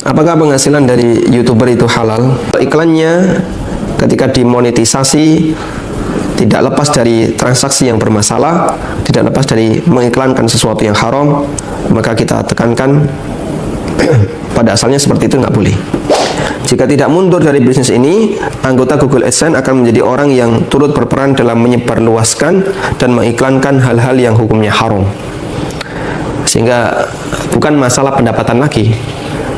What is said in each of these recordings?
Apakah penghasilan dari YouTuber itu halal? Iklannya ketika dimonetisasi tidak lepas dari transaksi yang bermasalah, tidak lepas dari mengiklankan sesuatu yang haram, maka kita tekankan pada asalnya seperti itu nggak boleh. Jika tidak mundur dari bisnis ini, anggota Google AdSense akan menjadi orang yang turut berperan dalam menyebarluaskan dan mengiklankan hal-hal yang hukumnya haram. Sehingga bukan masalah pendapatan lagi,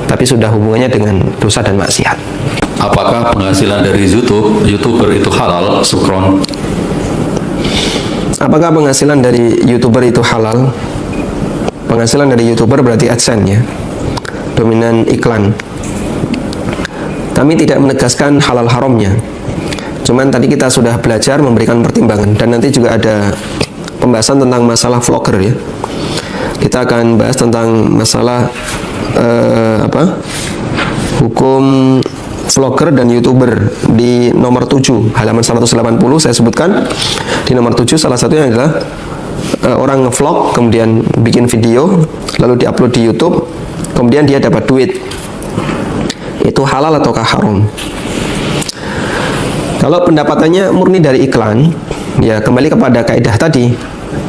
tapi sudah hubungannya dengan dosa dan maksiat. Apakah penghasilan dari YouTuber itu halal? Sukron. Apakah penghasilan dari YouTuber itu halal? Penghasilan dari YouTuber berarti AdSense ya, dominan iklan. Kami tidak menegaskan halal haramnya. Cuman tadi kita sudah belajar memberikan pertimbangan, dan nanti juga ada pembahasan tentang masalah vlogger ya. Kita akan bahas tentang masalah hukum vlogger dan YouTuber di nomor 7 halaman 180. Saya sebutkan di nomor 7 salah satunya adalah orang ngevlog kemudian bikin video lalu diupload di YouTube kemudian dia dapat duit. Itu halal ataukah haram? Kalau pendapatannya murni dari iklan, ya kembali kepada kaidah tadi.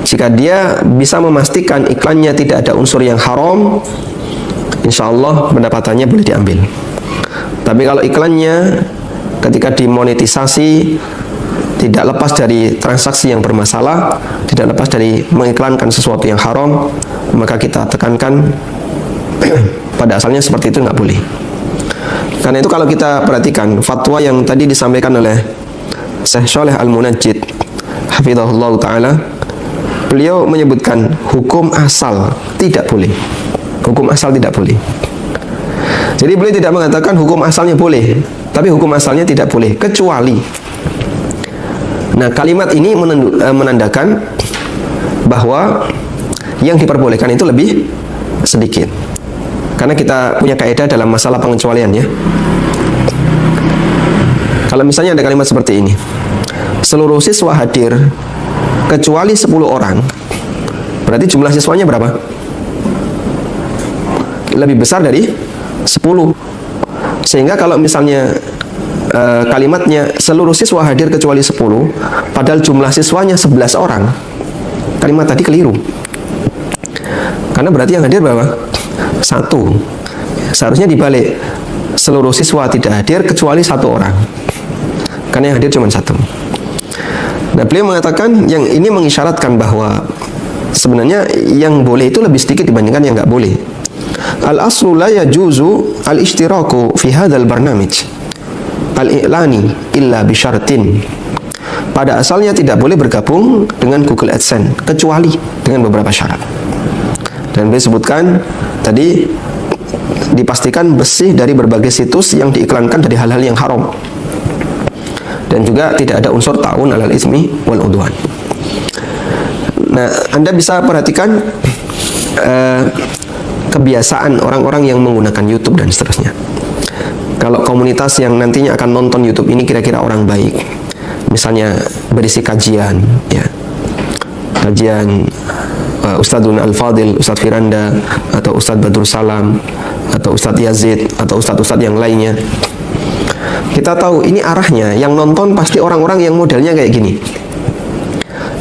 Jika dia bisa memastikan iklannya tidak ada unsur yang haram, insya Allah pendapatannya boleh diambil. Tapi kalau iklannya ketika dimonetisasi tidak lepas dari transaksi yang bermasalah, tidak lepas dari mengiklankan sesuatu yang haram, maka kita tekankan pada asalnya seperti itu nggak boleh. Karena itu kalau kita perhatikan fatwa yang tadi disampaikan oleh Syekh Shalih Al-Munajjid hafizahullah ta'ala, beliau menyebutkan hukum asal tidak boleh. Hukum asal tidak boleh. Jadi beliau tidak mengatakan hukum asalnya boleh, tapi hukum asalnya tidak boleh, kecuali. Nah, kalimat ini menandakan bahwa yang diperbolehkan itu lebih sedikit. Karena kita punya kaidah dalam masalah pengecualian ya. Kalau misalnya ada kalimat seperti ini, seluruh siswa hadir kecuali 10 orang, berarti jumlah siswanya berapa? Lebih besar dari 10. Sehingga kalau misalnya kalimatnya seluruh siswa hadir kecuali 10, padahal jumlah siswanya 11 orang, kalimat tadi keliru. Karena berarti yang hadir berapa? 1. Seharusnya dibalik, seluruh siswa tidak hadir kecuali 1 orang, karena yang hadir cuma 1. Nah, beliau mengatakan yang ini mengisyaratkan bahwa sebenarnya yang boleh itu lebih sedikit dibandingkan yang nggak boleh. Al-aslu la yajuzu al-ishtiraku fi hadzal barnamij al-i'lani illa bi syartin. Pada asalnya tidak boleh bergabung dengan Google AdSense kecuali dengan beberapa syarat. Dan beliau sebutkan tadi dipastikan bersih dari berbagai situs yang diiklankan dari hal-hal yang haram. Dan juga tidak ada unsur ta'un alal ismi wal udwan. Nah, Anda bisa perhatikan kebiasaan orang-orang yang menggunakan YouTube dan seterusnya. Kalau komunitas yang nantinya akan nonton YouTube ini kira-kira orang baik, misalnya berisi kajian, ya, kajian Ustadzun Al-Fadil, Ustadz Firanda, atau Ustadz Badrul Salam, atau Ustadz Yazid, atau Ustadz-Ustadz yang lainnya. Kita tahu ini arahnya, yang nonton pasti orang-orang yang modelnya kayak gini.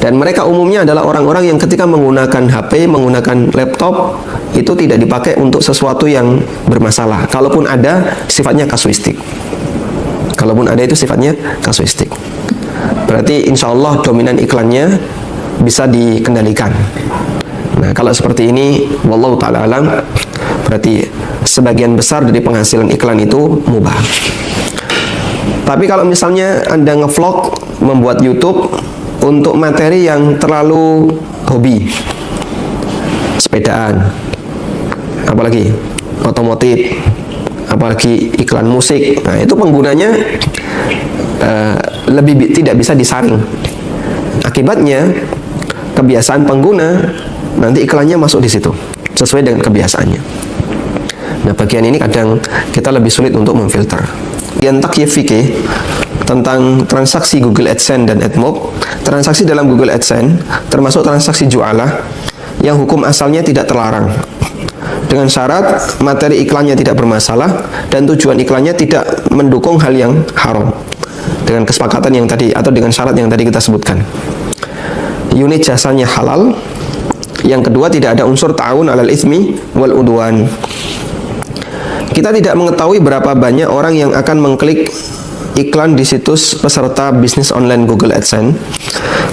Dan mereka umumnya adalah orang-orang yang ketika menggunakan HP, menggunakan laptop, itu tidak dipakai untuk sesuatu yang bermasalah. Kalaupun ada, sifatnya kasuistik. Kalaupun ada itu sifatnya kasuistik. Berarti insya Allah dominan iklannya bisa dikendalikan. Nah, kalau seperti ini, wallahu ta'ala alam, berarti sebagian besar dari penghasilan iklan itu mubah. Tapi kalau misalnya Anda ngevlog, membuat YouTube untuk materi yang terlalu hobi, sepedaan, apalagi otomotif, apalagi iklan musik, nah itu penggunanya tidak bisa disaring. Akibatnya kebiasaan pengguna nanti iklannya masuk di situ sesuai dengan kebiasaannya. Nah, bagian ini kadang kita lebih sulit untuk memfilter. Yang takyif fikih tentang transaksi Google AdSense dan AdMob, transaksi dalam Google AdSense termasuk transaksi jualah yang hukum asalnya tidak terlarang. dengan syarat materi iklannya tidak bermasalah dan tujuan iklannya tidak mendukung hal yang haram, dengan kesepakatan yang tadi atau dengan syarat yang tadi kita sebutkan. Unit jasanya halal. Yang kedua, tidak ada unsur ta'awun 'alal itsmi wal udwan. Kita tidak mengetahui berapa banyak orang yang akan mengklik iklan di situs peserta bisnis online Google AdSense.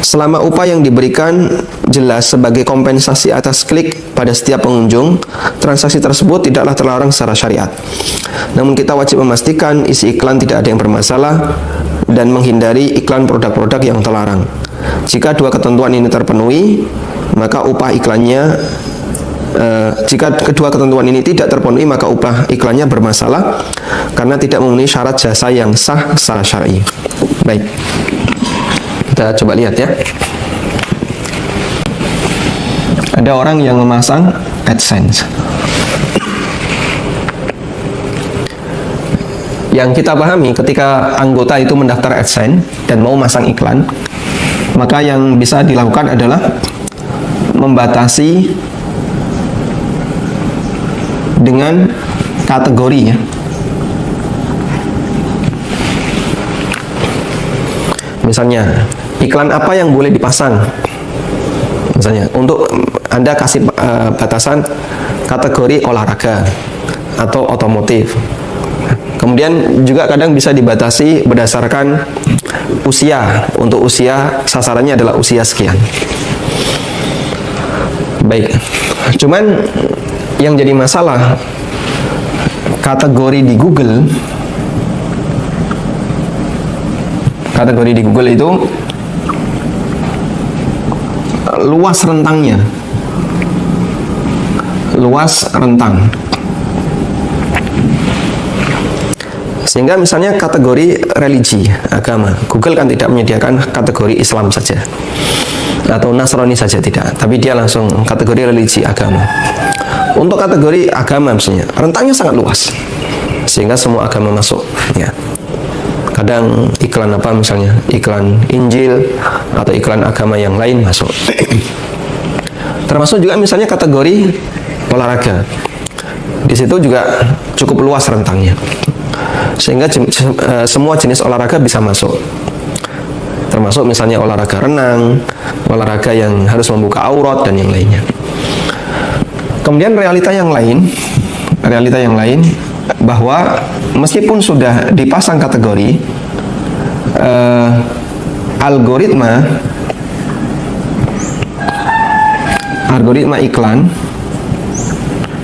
Selama upah yang diberikan jelas sebagai kompensasi atas klik pada setiap pengunjung, transaksi tersebut tidaklah terlarang secara syariat. Namun kita wajib memastikan isi iklan tidak ada yang bermasalah dan menghindari iklan produk-produk yang terlarang. Jika dua ketentuan ini terpenuhi, maka upah iklannya jika kedua ketentuan ini tidak terpenuhi, maka upah iklannya bermasalah karena tidak memenuhi syarat jasa yang sah secara syar'i. Baik, kita coba lihat ya. Ada orang yang memasang AdSense. Yang kita pahami, ketika anggota itu mendaftar AdSense dan mau masang iklan, maka yang bisa dilakukan adalah membatasi dengan kategori ya. Misalnya, iklan apa yang boleh dipasang? Misalnya, untuk Anda kasih batasan kategori olahraga atau otomotif. Kemudian juga kadang bisa dibatasi berdasarkan usia. Untuk usia, sasarannya adalah usia sekian. Baik, cuman yang jadi masalah, kategori di Google itu luas rentangnya, luas rentang. Sehingga misalnya kategori religi, agama, Google kan tidak menyediakan kategori Islam saja atau Nasrani saja, tidak, tapi dia langsung kategori religi, agama. Untuk kategori agama misalnya, rentangnya sangat luas, sehingga semua agama masuk ya. Kadang iklan apa misalnya, iklan Injil atau iklan agama yang lain masuk. Termasuk juga misalnya kategori olahraga. Di situ juga cukup luas rentangnya, sehingga semua jenis olahraga bisa masuk. Termasuk misalnya olahraga renang, olahraga yang harus membuka aurat dan yang lainnya. Kemudian realita yang lain bahwa meskipun sudah dipasang kategori, algoritma iklan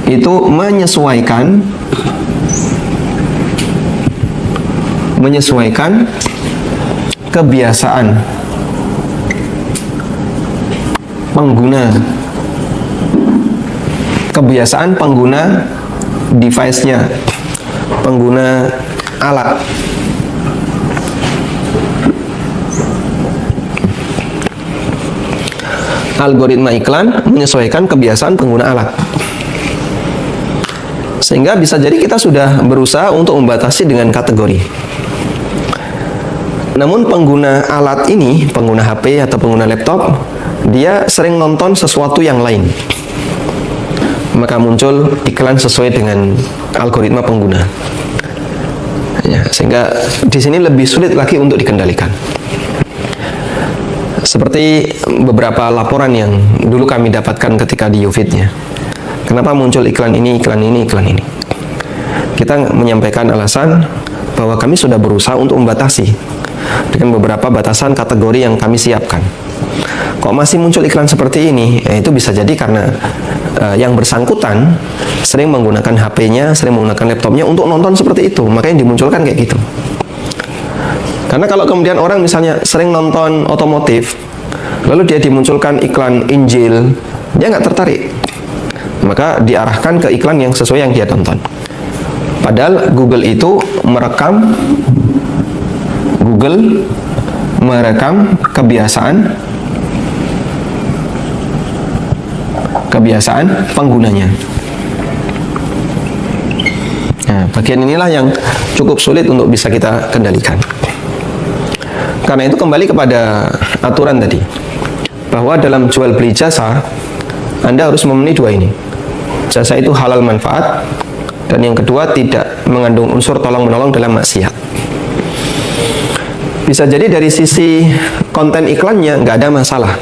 itu menyesuaikan kebiasaan pengguna device-nya, pengguna alat. Algoritma iklan menyesuaikan kebiasaan pengguna alat. Sehingga bisa jadi kita sudah berusaha untuk membatasi dengan kategori. Namun pengguna alat ini, pengguna HP atau pengguna laptop, dia sering nonton sesuatu yang lain. Maka muncul iklan sesuai dengan algoritma pengguna. Ya, sehingga di sini lebih sulit lagi untuk dikendalikan. Seperti beberapa laporan yang dulu kami dapatkan ketika di Yufid-nya. Kenapa muncul iklan ini, iklan ini, iklan ini? Kita menyampaikan alasan bahwa kami sudah berusaha untuk membatasi dengan beberapa batasan kategori yang kami siapkan. Kok masih muncul iklan seperti ini? Itu bisa jadi karena yang bersangkutan sering menggunakan HP-nya, sering menggunakan laptopnya untuk nonton seperti itu, makanya dimunculkan kayak gitu. Karena kalau kemudian orang misalnya sering nonton otomotif, lalu dia dimunculkan iklan Injil, dia nggak tertarik, maka diarahkan ke iklan yang sesuai yang dia tonton. Padahal Google itu merekam kebiasaan penggunanya. Nah, bagian inilah yang cukup sulit untuk bisa kita kendalikan. Karena itu kembali kepada aturan tadi, bahwa dalam jual beli jasa Anda harus memenuhi dua ini. jasa itu halal manfaat, dan yang kedua tidak mengandung unsur tolong-menolong dalam maksiat. Bisa jadi dari sisi konten iklannya nggak ada masalah,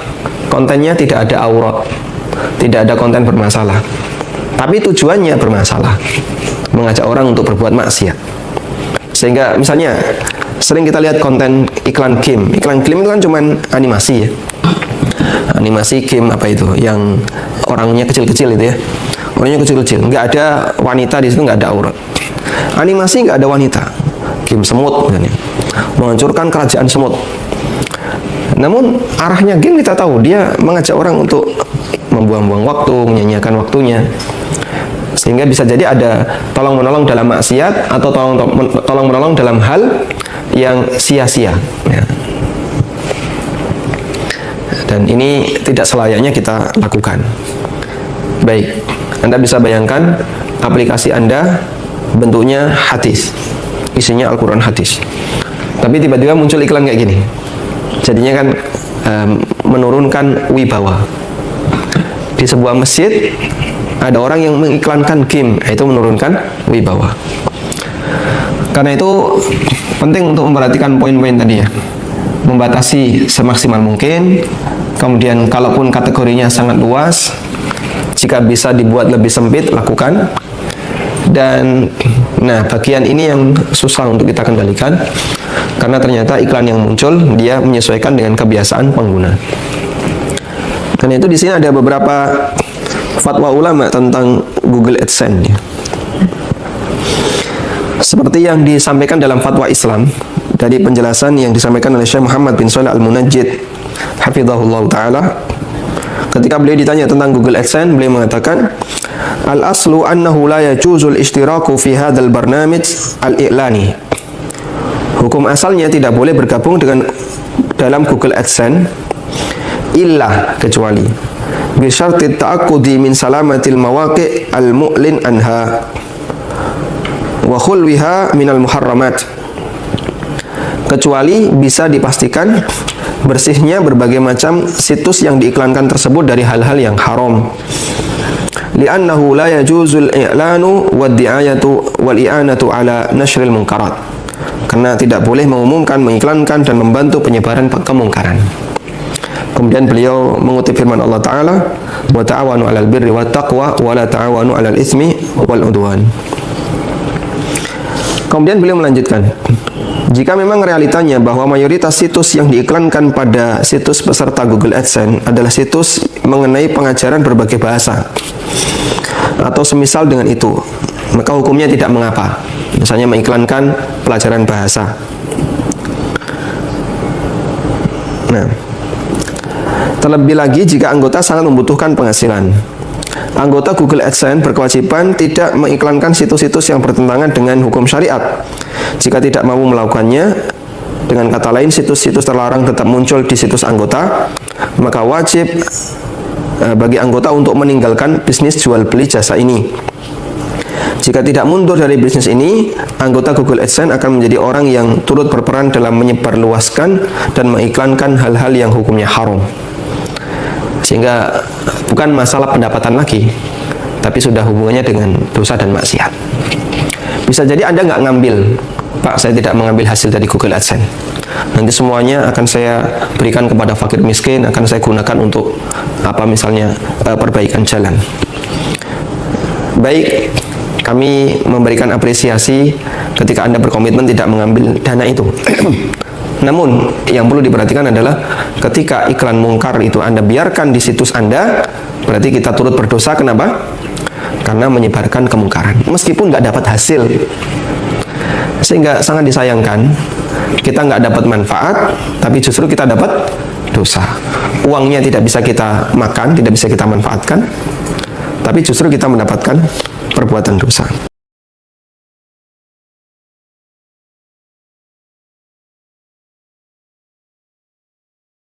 kontennya tidak ada aurat, tidak ada konten bermasalah, tapi tujuannya bermasalah, mengajak orang untuk berbuat maksiat. Sehingga misalnya sering kita lihat konten iklan game. Iklan game itu kan cuman animasi ya, animasi game apa itu, yang orangnya kecil-kecil itu ya, orangnya kecil-kecil, nggak ada wanita di situ, nggak ada aurat. Animasi nggak ada wanita, game semut misalnya, menghancurkan kerajaan semut. Namun arahnya game kita tahu, dia mengajak orang untuk membuang-buang waktu, menyanyiakan waktunya. Sehingga bisa jadi ada tolong-menolong dalam maksiat atau tolong-menolong dalam hal yang sia-sia ya. Dan ini tidak selayaknya kita lakukan. Baik, Anda bisa bayangkan aplikasi Anda bentuknya hadis, isinya Al-Quran hadis, tapi tiba-tiba muncul iklan kayak gini. Jadinya kan menurunkan wibawa. Di sebuah masjid ada orang yang mengiklankan game, itu menurunkan wibawa. Karena itu penting untuk memperhatikan poin-poin tadi ya, membatasi semaksimal mungkin. Kemudian kalaupun kategorinya sangat luas, jika bisa dibuat lebih sempit, lakukan. Dan nah, bagian ini yang susah untuk kita kendalikan, karena ternyata iklan yang muncul dia menyesuaikan dengan kebiasaan pengguna. Karena itu di sini ada beberapa fatwa ulama tentang Google AdSense ya. Seperti yang disampaikan dalam fatwa Islam dari penjelasan yang disampaikan oleh Syekh Muhammad bin Shalih Al-Munajjid hafizahullah ta'ala, ketika beliau ditanya tentang Google AdSense, beliau mengatakan, al-aslu annahu la yajuzul ishtiraku fi hadzal barnamij al-i'lani. Hukum asalnya tidak boleh bergabung dalam Google AdSense illa, kecuali bi syartit ta'aqqudi min salamatil mawaqi' al-mu'lin anha wa khulwiha minal muharramat, kecuali bisa dipastikan bersihnya berbagai macam situs yang diiklankan tersebut dari hal-hal yang haram. Li'annahu la yajuzul i'lanu wad-di'ayatu wal i'anatu ala nashril munkarat, karena tidak boleh mengumumkan, mengiklankan dan membantu penyebaran kemungkaran. Kemudian beliau mengutip firman Allah Ta'ala, wa ta'awanu 'alal birri wat taqwa wa la ta'awanu 'alal itsmi wal 'udwan. Kemudian beliau melanjutkan, jika memang realitanya bahwa mayoritas situs yang diiklankan pada situs peserta Google AdSense adalah situs mengenai pengajaran berbagai bahasa atau semisal dengan itu, maka hukumnya tidak mengapa, misalnya mengiklankan pelajaran bahasa. Nah, terlebih lagi jika anggota sangat membutuhkan penghasilan, anggota Google AdSense berkewajiban tidak mengiklankan situs-situs yang bertentangan dengan hukum syariat. Jika tidak mampu melakukannya, dengan kata lain situs-situs terlarang tetap muncul di situs anggota, maka wajib bagi anggota untuk meninggalkan bisnis jual beli jasa ini. Jika tidak mundur dari bisnis ini, anggota Google AdSense akan menjadi orang yang turut berperan dalam menyebarluaskan dan mengiklankan hal-hal yang hukumnya haram. Sehingga bukan masalah pendapatan lagi, tapi sudah hubungannya dengan dosa dan maksiat. Bisa jadi Anda nggak ngambil, Pak, saya tidak mengambil hasil dari Google AdSense. Nanti semuanya akan saya berikan kepada fakir miskin, akan saya gunakan untuk apa, misalnya perbaikan jalan. Baik, kami memberikan apresiasi ketika Anda berkomitmen tidak mengambil dana itu. Namun yang perlu diperhatikan adalah ketika iklan mungkar itu Anda biarkan di situs Anda, berarti kita turut berdosa. Kenapa? Karena menyebarkan kemungkaran meskipun nggak dapat hasil. Sehingga sangat disayangkan kita nggak dapat manfaat, tapi justru kita dapat dosa. Uangnya tidak bisa kita makan, tidak bisa kita manfaatkan, tapi justru kita mendapatkan perbuatan dosa.